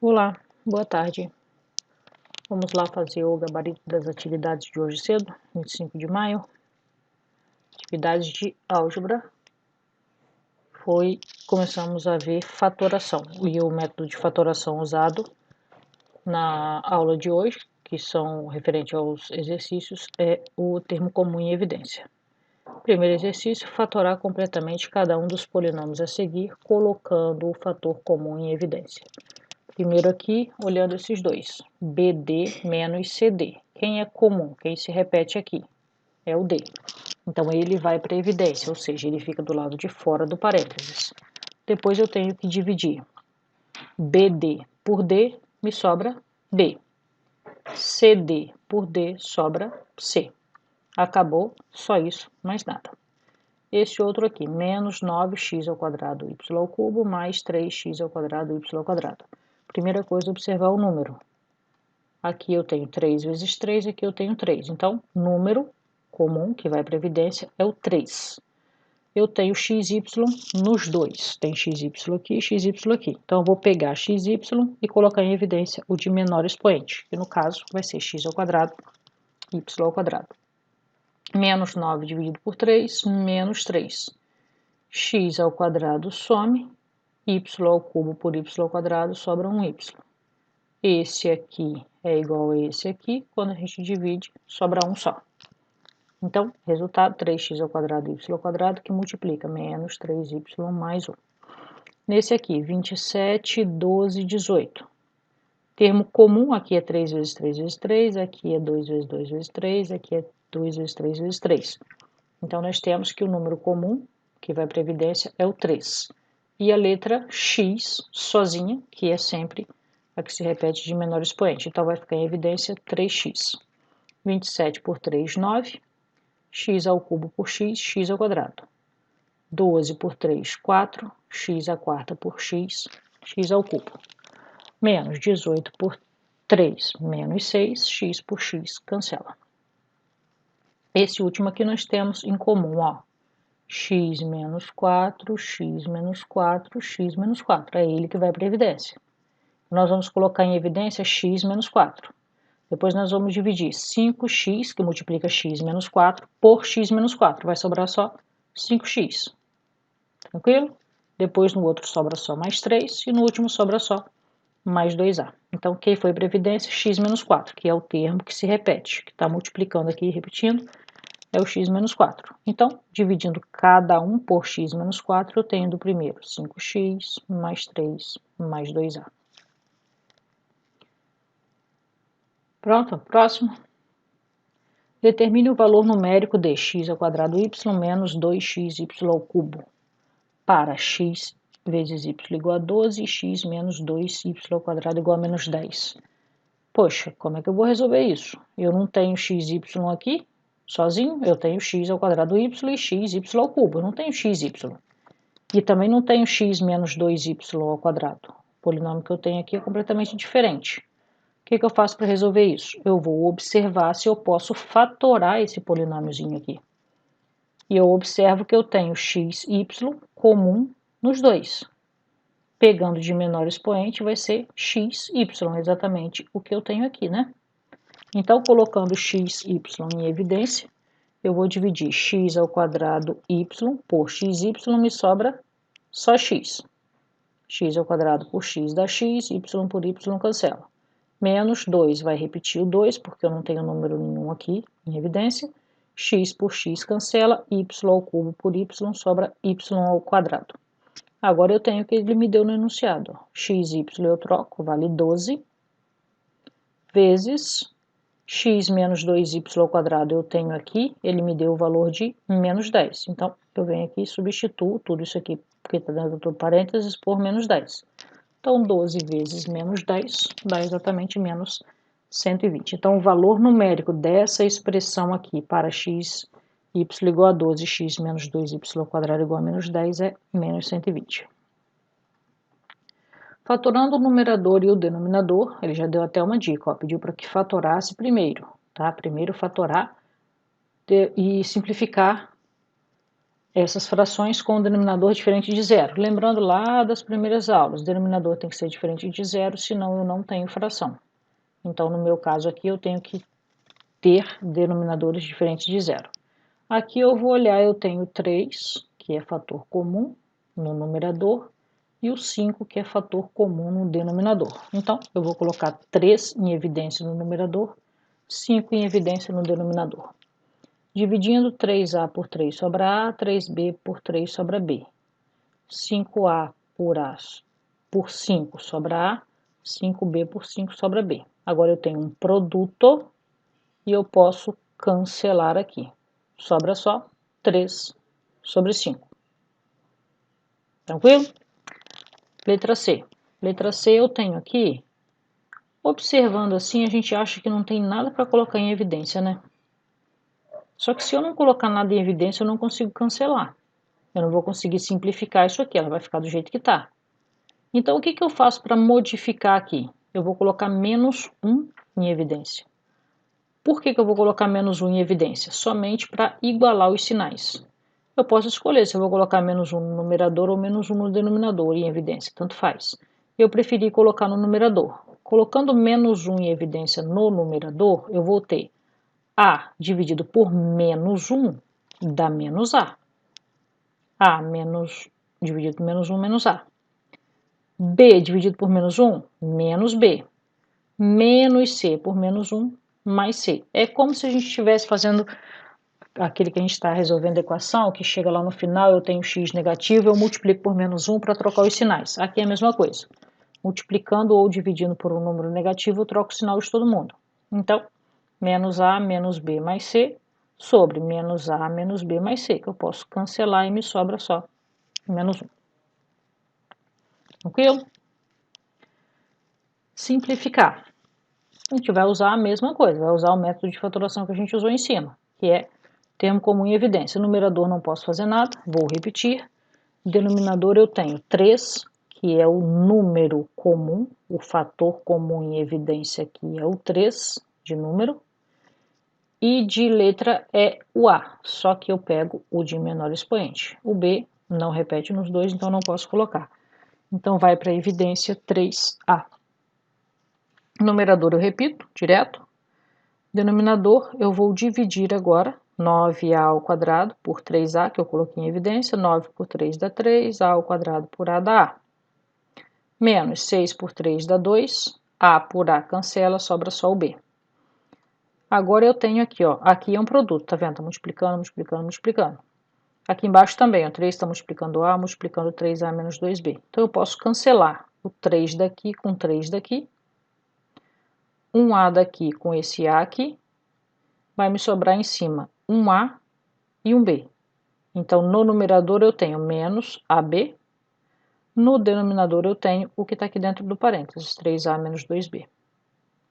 Olá, boa tarde. Vamos lá fazer o gabarito das atividades de hoje cedo, 25 de maio. Atividades de álgebra. Começamos a ver fatoração. E o método de fatoração usado na aula de hoje, que são referente aos exercícios, é o termo comum em evidência. Primeiro exercício, fatorar completamente cada um dos polinômios a seguir, colocando o fator comum em evidência. Primeiro aqui, olhando esses dois, BD menos CD. Quem é comum? Quem se repete aqui? É o D. Então, ele vai para a evidência, ou seja, ele fica do lado de fora do parênteses. Depois eu tenho que dividir BD por D, me sobra B. CD por D, sobra C. Acabou, só isso, mais nada. Esse outro aqui, menos 9x ao quadrado y ao cubo, mais 3x ao quadrado y ao quadrado. Primeira coisa, observar o número. Aqui eu tenho 3 vezes 3, aqui eu tenho 3. Então, número comum, que vai para a evidência, é o 3. Eu tenho xy nos dois. Tem xy aqui e xy aqui. Então, eu vou pegar xy e colocar em evidência o de menor expoente, que no caso vai ser x ao quadrado, y ao quadrado. Menos 9 dividido por 3, menos 3. X ao quadrado some, y ao cubo por y ao quadrado sobra um y. Esse aqui é igual a esse aqui, quando a gente divide, sobra um só. Então, resultado, 3x ao quadrado y ao quadrado, que multiplica menos 3y mais 1. Nesse aqui, 27, 12, 18. Termo comum, aqui é 3 vezes 3 vezes 3, aqui é 2 vezes 2 vezes 3, aqui é 2 vezes 3 vezes 3. Então, nós temos que o número comum, que vai para a evidência, é o 3. E a letra x, sozinha, que é sempre a que se repete de menor expoente. Então, vai ficar em evidência 3x. 27 por 3, 9. X ao cubo por x, x ao quadrado. 12 por 3, 4. X à quarta por x, x ao cubo. Menos 18 por 3, menos 6. X por x, cancela. Esse último aqui nós temos em comum, ó. X menos 4, x menos 4, x menos 4. É ele que vai para a evidência. Nós vamos colocar em evidência x menos 4. Depois nós vamos dividir 5x, que multiplica x menos 4, por x menos 4. Vai sobrar só 5x. Tranquilo? Depois no outro sobra só mais 3 e no último sobra só mais 2a. Então, quem foi para a evidência? X menos 4, que é o termo que se repete, que está multiplicando aqui e repetindo, é o x menos 4. Então, dividindo cada um por x menos 4, eu tenho do primeiro 5x mais 3 mais 2a. Pronto, próximo. Determine o valor numérico de x ao quadrado y menos 2xy ao cubo para x vezes y igual a 12 e x menos 2y ao quadrado igual a menos 10. Poxa, como é que eu vou resolver isso? Eu não tenho xy aqui sozinho, eu tenho x ao quadrado y e xy ao cubo, eu não tenho xy. E também não tenho x menos 2y ao quadrado. O polinômio que eu tenho aqui é completamente diferente. O que eu faço para resolver isso? Eu vou observar se eu posso fatorar esse polinômiozinho aqui. E eu observo que eu tenho x, y comum nos dois. Pegando de menor expoente vai ser x, y, exatamente o que eu tenho aqui, né? Então, colocando x, y em evidência, eu vou dividir x ao quadrado y por xy, me sobra só x. X ao quadrado por x dá x, y por y cancela. Menos 2 vai repetir o 2, porque eu não tenho número nenhum aqui em evidência. X por x cancela, y ao cubo por y sobra y ao quadrado. Agora eu tenho o que ele me deu no enunciado. X, y eu troco, vale 12, vezes x menos 2y ao quadrado eu tenho aqui, ele me deu o valor de menos 10. Então, eu venho aqui e substituo tudo isso aqui, porque está dentro do parênteses, por menos 10. Então, 12 vezes menos 10 dá exatamente menos 120. Então, o valor numérico dessa expressão aqui para x, y igual a 12, x menos 2y ao quadrado igual a menos 10 é menos 120. Fatorando o numerador e o denominador, ele já deu até uma dica, ó, pediu para que fatorasse primeiro, tá? Primeiro fatorar e simplificar essas frações com um denominador diferente de zero. Lembrando lá das primeiras aulas, o denominador tem que ser diferente de zero, senão eu não tenho fração. Então, no meu caso aqui, eu tenho que ter denominadores diferentes de zero. Aqui eu vou olhar, eu tenho 3, que é fator comum no numerador, e o 5, que é fator comum no denominador. Então, eu vou colocar 3 em evidência no numerador, 5 em evidência no denominador. Dividindo 3A por 3 sobra A, 3B por 3 sobra B. 5A por 5 sobra A, 5B por 5 sobra B. Agora eu tenho um produto e eu posso cancelar aqui. Sobra só 3 sobre 5. Tranquilo? Letra C. Letra C eu tenho aqui, observando assim, a gente acha que não tem nada para colocar em evidência, né? Só que se eu não colocar nada em evidência, eu não consigo cancelar. Eu não vou conseguir simplificar isso aqui, ela vai ficar do jeito que está. Então, o que eu faço para modificar aqui? Eu vou colocar menos 1 em evidência. Por que eu vou colocar menos 1 em evidência? Somente para igualar os sinais. Eu posso escolher se eu vou colocar menos 1 no numerador ou menos 1 no denominador em evidência, tanto faz. Eu preferi colocar no numerador. Colocando menos 1 em evidência no numerador, eu vou ter A dividido por menos 1 dá menos A. A dividido por menos 1, menos A. B dividido por menos 1, menos B. Menos C por menos 1, mais C. É como se a gente estivesse fazendo aquele que a gente está resolvendo a equação, que chega lá no final, eu tenho x negativo, eu multiplico por menos 1 para trocar os sinais. Aqui é a mesma coisa. Multiplicando ou dividindo por um número negativo, eu troco o sinal de todo mundo. Então, menos A menos B mais C sobre menos A menos B mais C, que eu posso cancelar e me sobra só menos 1. Tranquilo? Simplificar. A gente vai usar a mesma coisa, vai usar o método de fatoração que a gente usou em cima, que é termo comum em evidência. Numerador não posso fazer nada, vou repetir. Denominador eu tenho 3, que é o número comum, o fator comum em evidência aqui é o 3 de número. E de letra é o A, só que eu pego o de menor expoente. O B não repete nos dois, então não posso colocar. Então vai para a evidência 3A. Numerador eu repito, direto. Denominador eu vou dividir agora 9A ao quadrado por 3A, que eu coloquei em evidência. 9 por 3 dá 3, A ao quadrado por A dá A. Menos 6 por 3 dá 2, A por A cancela, sobra só o B. Agora eu tenho aqui, ó, aqui é um produto, tá vendo? Está multiplicando, multiplicando, multiplicando. Aqui embaixo também, ó, 3 está multiplicando A, multiplicando 3A menos 2B. Então eu posso cancelar o 3 daqui com 3 daqui. Um A daqui com esse A aqui. Vai me sobrar em cima um A e um B. Então no numerador eu tenho menos AB. No denominador eu tenho o que está aqui dentro do parênteses, 3A menos 2B.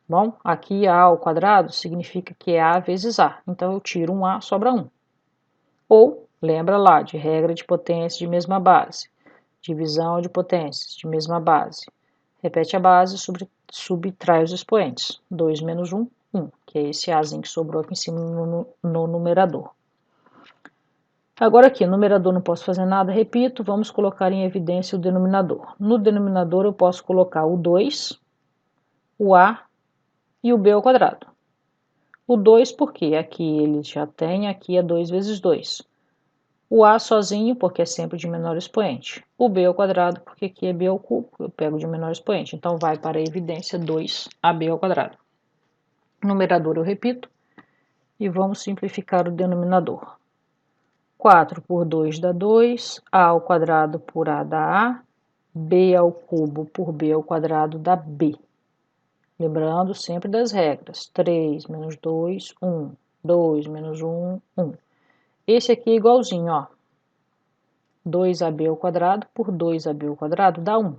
Bom, aqui A ao quadrado significa que é A vezes A. Então eu tiro um A, sobra 1. Ou, lembra lá, de regra de potência de mesma base. Divisão de potências de mesma base. Repete a base, subtrai os expoentes. 2 menos 1, 1, que é esse Azinho que sobrou aqui em cima no numerador. Agora aqui, numerador não posso fazer nada, repito, vamos colocar em evidência o denominador. No denominador eu posso colocar o 2, o A e o B ao quadrado. O 2 porque aqui ele já tem, aqui é 2 vezes 2. O A sozinho, porque é sempre de menor expoente. O B ao quadrado, porque aqui é B ao cubo, eu pego de menor expoente. Então, vai para a evidência 2AB ao quadrado. Numerador eu repito. E vamos simplificar o denominador. 4 por 2 dá 2. A ao quadrado por A dá A. B ao cubo por B ao quadrado dá B. Lembrando sempre das regras. 3 menos 2, 1. 2 menos 1, 1. Esse aqui é igualzinho, ó. 2AB ao quadrado por 2AB ao quadrado dá 1.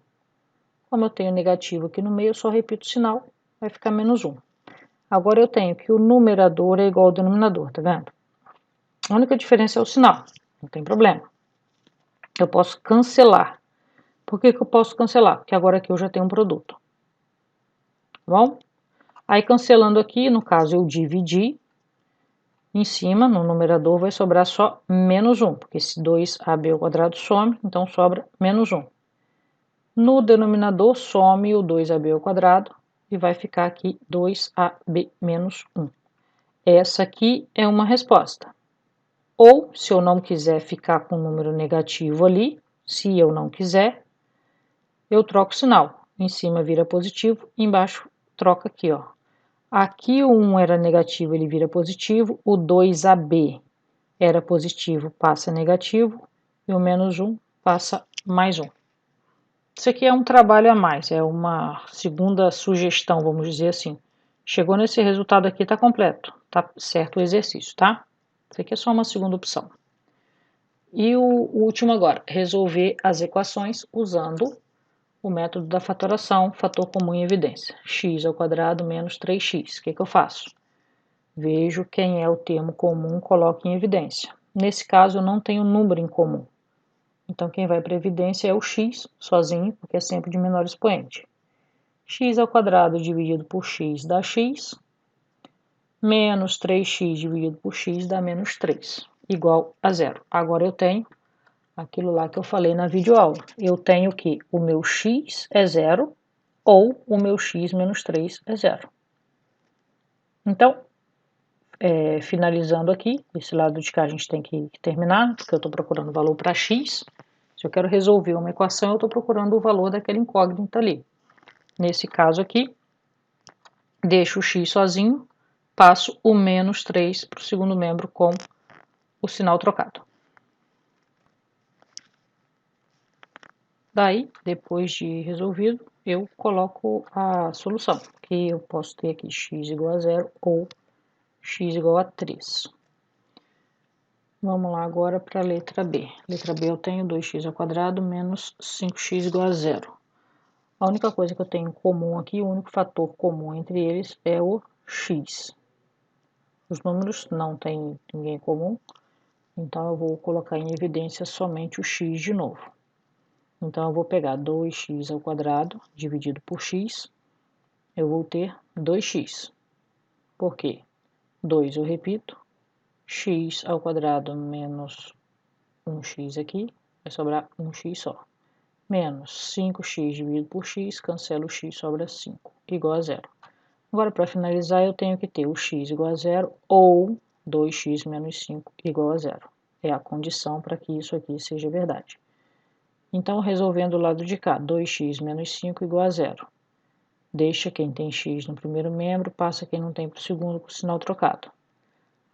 Como eu tenho negativo aqui no meio, eu só repito o sinal, vai ficar menos 1. Agora eu tenho que o numerador é igual ao denominador, tá vendo? A única diferença é o sinal, não tem problema. Eu posso cancelar. Por que eu posso cancelar? Porque agora aqui eu já tenho um produto. Tá bom? Aí cancelando aqui, no caso eu dividi. Em cima, no numerador, vai sobrar só menos 1, porque esse 2ab² some, então sobra menos 1. No denominador, some o 2ab² e vai ficar aqui 2ab menos 1. Essa aqui é uma resposta. Ou, se eu não quiser ficar com o número negativo ali, se eu não quiser, eu troco o sinal. Em cima vira positivo, embaixo troca aqui, ó. Aqui o 1 era negativo, ele vira positivo. O 2ab era positivo, passa negativo. E o menos 1 passa mais 1. Isso aqui é um trabalho a mais, é uma segunda sugestão, vamos dizer assim. Chegou nesse resultado aqui, está completo, está certo o exercício, tá? Isso aqui é só uma segunda opção. E o último agora, resolver as equações usando o método da fatoração, fator comum em evidência. X² menos 3x. O que eu faço? Vejo quem é o termo comum, coloco em evidência. Nesse caso, eu não tenho número em comum. Então, quem vai para a evidência é o x sozinho, porque é sempre de menor expoente. X² dividido por x dá x, menos 3x dividido por x dá menos 3, igual a zero. Agora eu tenho aquilo lá que eu falei na videoaula. Eu tenho que o meu x é zero ou o meu x menos 3 é zero. Então, finalizando aqui, esse lado de cá a gente tem que terminar, porque eu estou procurando valor para x. Se eu quero resolver uma equação, eu estou procurando o valor daquela incógnita ali. Nesse caso aqui, deixo o x sozinho, passo o menos 3 para o segundo membro com o sinal trocado. Daí, depois de resolvido, eu coloco a solução, que eu posso ter aqui x igual a 0 ou x igual a 3. Vamos lá agora para a letra B. Letra B eu tenho 2x² menos 5x igual a 0. A única coisa que eu tenho em comum aqui, o único fator comum entre eles é o x. Os números não têm ninguém em comum, então eu vou colocar em evidência somente o x de novo. Então eu vou pegar 2x² dividido por x, eu vou ter 2x. Por quê? 2 eu repito, x² menos 1x aqui, vai sobrar 1x só. Menos 5x dividido por x, cancela o x, sobra 5, igual a 0. Agora, para finalizar, eu tenho que ter o x igual a 0 ou 2x menos 5 igual a 0. É a condição para que isso aqui seja verdade. Então, resolvendo o lado de cá, 2x menos 5 igual a 0. Deixa quem tem x no primeiro membro, passa quem não tem para o segundo com o sinal trocado.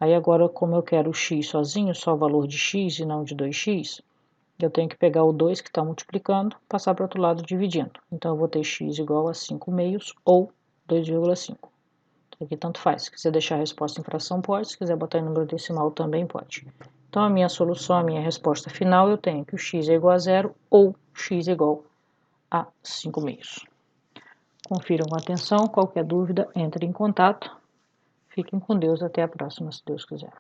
Aí agora, como eu quero o x sozinho, só o valor de x e não de 2x, eu tenho que pegar o 2 que está multiplicando, passar para o outro lado dividindo. Então, eu vou ter x igual a 5 meios ou 2,5. Então, aqui tanto faz. Se quiser deixar a resposta em fração, pode. Se quiser botar em número decimal, também pode. Então, a minha solução, a minha resposta final, eu tenho que o x é igual a 0 ou x é igual a 5 meios. Confiram com atenção. Qualquer dúvida, entre em contato. Fiquem com Deus. Até a próxima, se Deus quiser.